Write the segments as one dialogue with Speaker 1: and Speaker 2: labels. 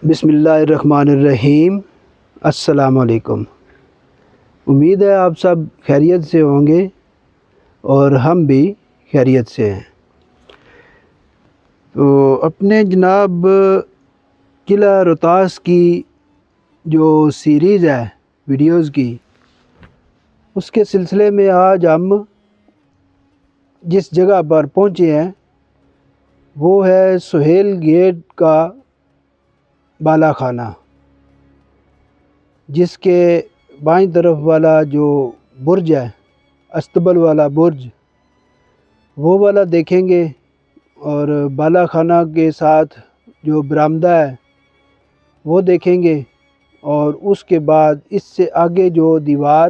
Speaker 1: بسم اللہ الرحمن الرحیم۔ السلام علیکم۔ امید ہے آپ سب خیریت سے ہوں گے اور ہم بھی خیریت سے ہیں۔ تو اپنے جناب قلعہ روہتاس کی جو سیریز ہے ویڈیوز کی، اس کے سلسلے میں آج ہم جس جگہ پر پہنچے ہیں وہ ہے سہیل گیٹ کا بالا خانہ، جس کے بائیں طرف والا جو برج ہے، استبل والا برج، وہ والا دیکھیں گے، اور بالا خانہ کے ساتھ جو برآمدہ ہے وہ دیکھیں گے، اور اس کے بعد اس سے آگے جو دیوار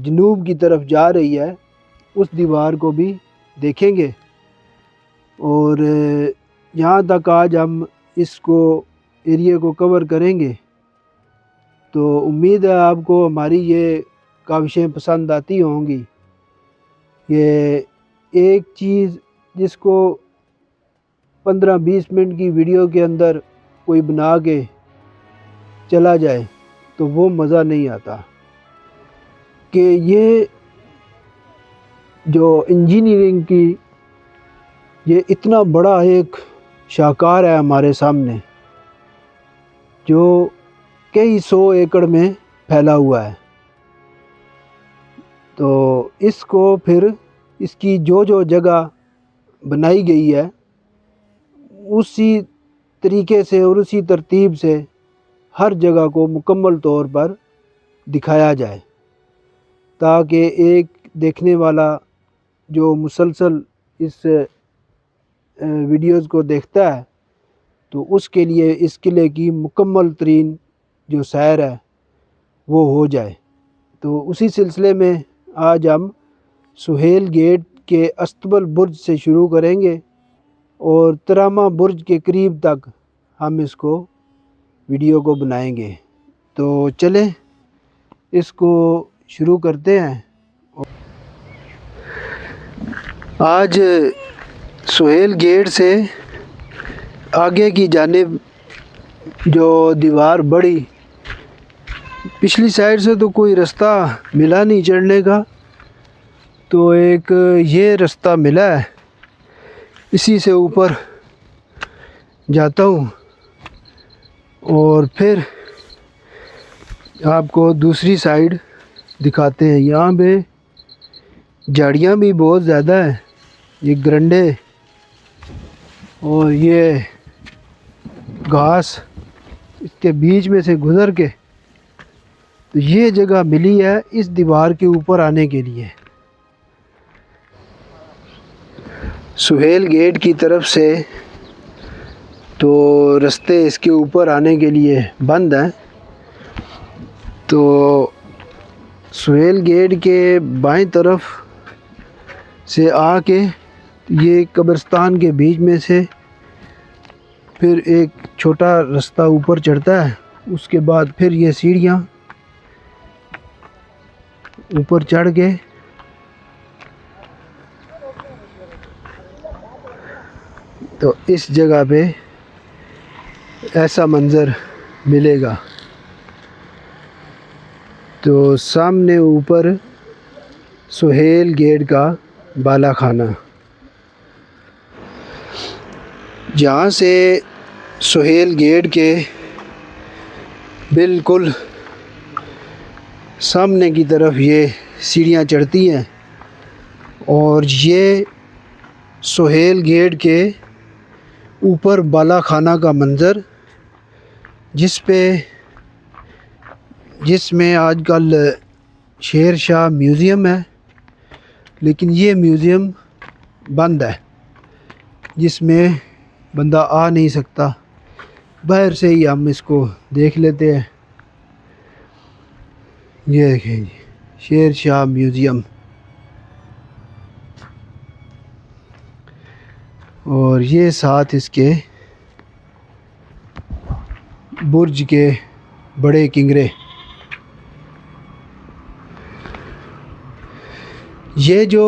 Speaker 1: جنوب کی طرف جا رہی ہے اس دیوار کو بھی دیکھیں گے، اور یہاں تک آج ہم اس کو ایریے کو کور کریں گے۔ تو امید ہے آپ کو ہماری یہ کاوشیں پسند آتی ہوں گی۔ یہ ایک چیز جس کو 15-20 منٹ کی ویڈیو کے اندر کوئی بنا کے چلا جائے تو وہ مزہ نہیں آتا، کہ یہ جو انجینئرنگ کی یہ اتنا بڑا ایک شاہکار ہے ہمارے سامنے، جو کئی سو ایکڑ میں پھیلا ہوا ہے۔ تو اس کو پھر اس کی جو جگہ بنائی گئی ہے اسی طریقے سے اور اسی ترتیب سے ہر جگہ کو مکمل طور پر دکھایا جائے، تاکہ ایک دیکھنے والا جو مسلسل اس ویڈیوز کو دیکھتا ہے تو اس کے لیے اس قلعے کی مکمل ترین جو سیر ہے وہ ہو جائے۔ تو اسی سلسلے میں آج ہم سہیل گیٹ کے استبل برج سے شروع کریں گے، اور ترامہ برج کے قریب تک ہم اس کو ویڈیو کو بنائیں گے۔ تو چلیں اس کو شروع کرتے ہیں۔ آج سہیل گیٹ سے آگے کی جانب جو دیوار بڑھی، پچھلی سائڈ سے تو کوئی رستہ ملا نہیں چڑھنے کا، تو ایک یہ رستہ ملا ہے، اسی سے اوپر جاتا ہوں، اور پھر آپ کو دوسری سائڈ دکھاتے ہیں۔ یہاں پہ جھاڑیاں بھی بہت زیادہ ہیں، یہ گرنڈے اور یہ گھاس، اس کے بیچ میں سے گزر کے تو یہ جگہ ملی ہے اس دیوار کے اوپر آنے کے لیے۔ سہیل گیٹ کی طرف سے تو رستے اس کے اوپر آنے کے لیے بند ہیں، تو سہیل گیٹ کے بائیں طرف سے آ کے یہ قبرستان کے بیچ میں سے پھر ایک چھوٹا رستہ اوپر چڑھتا ہے، اس کے بعد پھر یہ سیڑھیاں اوپر چڑھ کے تو اس جگہ پہ ایسا منظر ملے گا۔ تو سامنے اوپر سہیل گیٹ کا بالا خانہ، جہاں سے سہیل گیٹ کے بالکل سامنے کی طرف یہ سیڑھیاں چڑھتی ہیں، اور یہ سہیل گیٹ کے اوپر بالا خانہ کا منظر، جس میں آج کل شیر شاہ میوزیم ہے، لیکن یہ میوزیم بند ہے، جس میں بندہ آ نہیں سکتا، باہر سے ہی ہم اس کو دیکھ لیتے ہیں۔ یہ دیکھیں جی، شیر شاہ میوزیم، اور یہ ساتھ اس کے برج کے بڑے کنگرے۔ یہ جو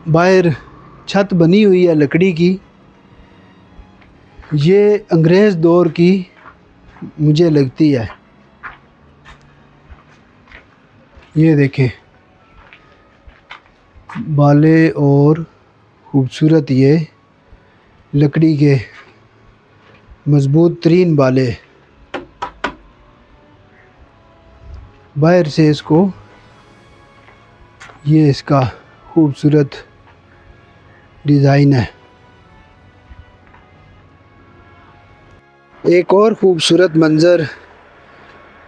Speaker 1: باہر چھت بنی ہوئی ہے لکڑی کی، یہ انگریز دور کی مجھے لگتی ہے. یہ دیکھیں بالے اور خوبصورت یہ لکڑی کے مضبوط ترین بالے. باہر سے اس کو یہ اس کا خوبصورت ڈیزائن ہے. ایک اور خوبصورت منظر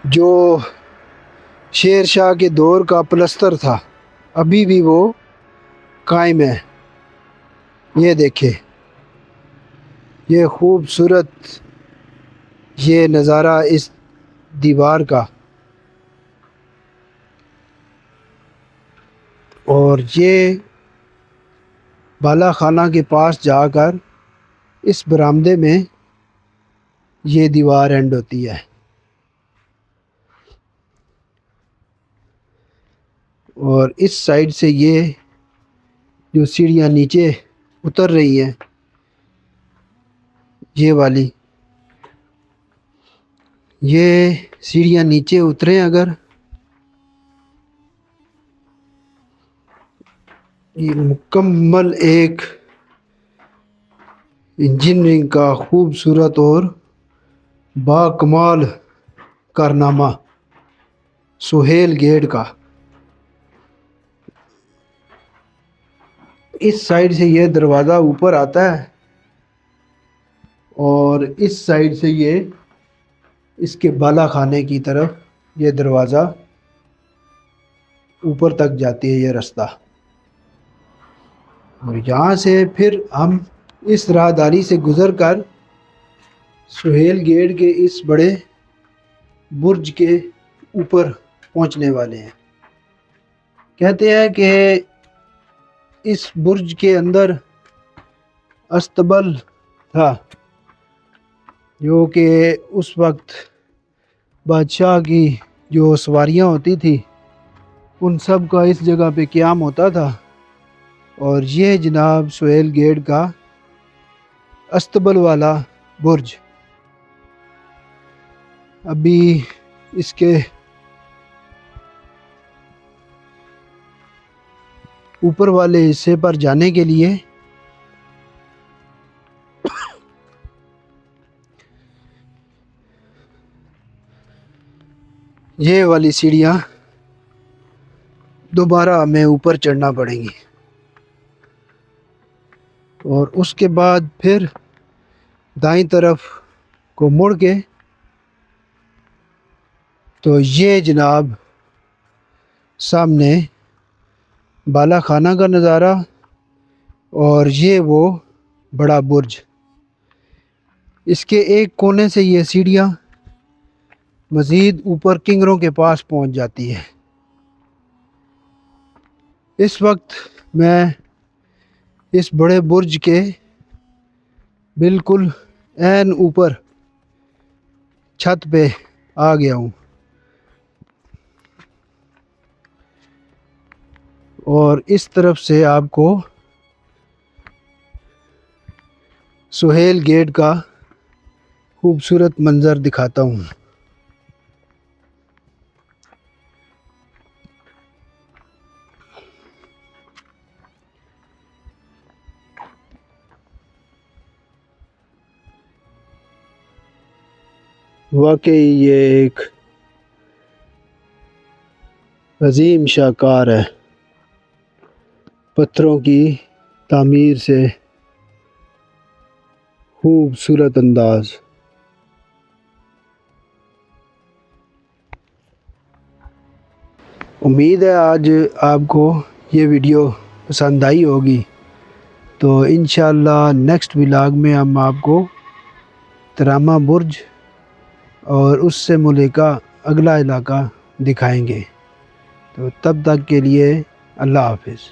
Speaker 1: جو شیر شاہ کے دور کا پلستر تھا ابھی بھی وہ قائم ہے. یہ دیکھیں یہ خوبصورت یہ نظارہ اس دیوار کا. اور یہ بالا خانہ کے پاس جا کر اس برآمدے میں یہ دیوار اینڈ ہوتی ہے. اور اس سائیڈ سے یہ جو سیڑھیاں نیچے اتر رہی ہیں یہ والی یہ سیڑھیاں نیچے اتریں اگر یہ مکمل ایک انجینئرنگ کا خوبصورت اور با کمال کارنامہ سہیل گیٹ کا. اس سائیڈ سے یہ دروازہ اوپر آتا ہے اور اس سائیڈ سے یہ اس کے بالا خانے کی طرف یہ دروازہ اوپر تک جاتی ہے یہ رستہ. اور یہاں سے پھر ہم اس راہداری سے گزر کر سہیل گیٹ کے اس بڑے برج کے اوپر پہنچنے والے ہیں. کہتے ہیں کہ اس برج کے اندر استبل تھا جو کہ اس وقت بادشاہ کی جو سواریاں ہوتی تھی ان سب کا اس جگہ پہ قیام ہوتا تھا. اور یہ جناب سہیل گیٹ کا استبل والا برج ابھی اس کے اوپر والے حصے پر جانے کے لیے یہ والی سیڑھیاں دوبارہ ہمیں اوپر چڑھنا پڑیں گی. اور اس کے بعد پھر دائیں طرف کو مڑ کے تو یہ جناب سامنے بالا خانہ کا نظارہ اور یہ وہ بڑا برج. اس کے ایک کونے سے یہ سیڑھیاں مزید اوپر کنگروں کے پاس پہنچ جاتی ہے. اس وقت میں اس بڑے برج کے بالکل عین اوپر چھت پہ آ گیا ہوں. اور اس طرف سے آپ کو سہیل گیٹ کا خوبصورت منظر دکھاتا ہوں. واقعی یہ ایک عظیم شاہکار ہے. پتھروں کی تعمیر سے خوبصورت انداز. امید ہے آج آپ کو یہ ویڈیو پسند آئی ہوگی. تو انشاءاللہ نیکسٹ ولاگ میں ہم آپ کو ترامہ برج اور اس سے ملحقہ اگلا علاقہ دکھائیں گے. تو تب تک کے لیے اللہ حافظ.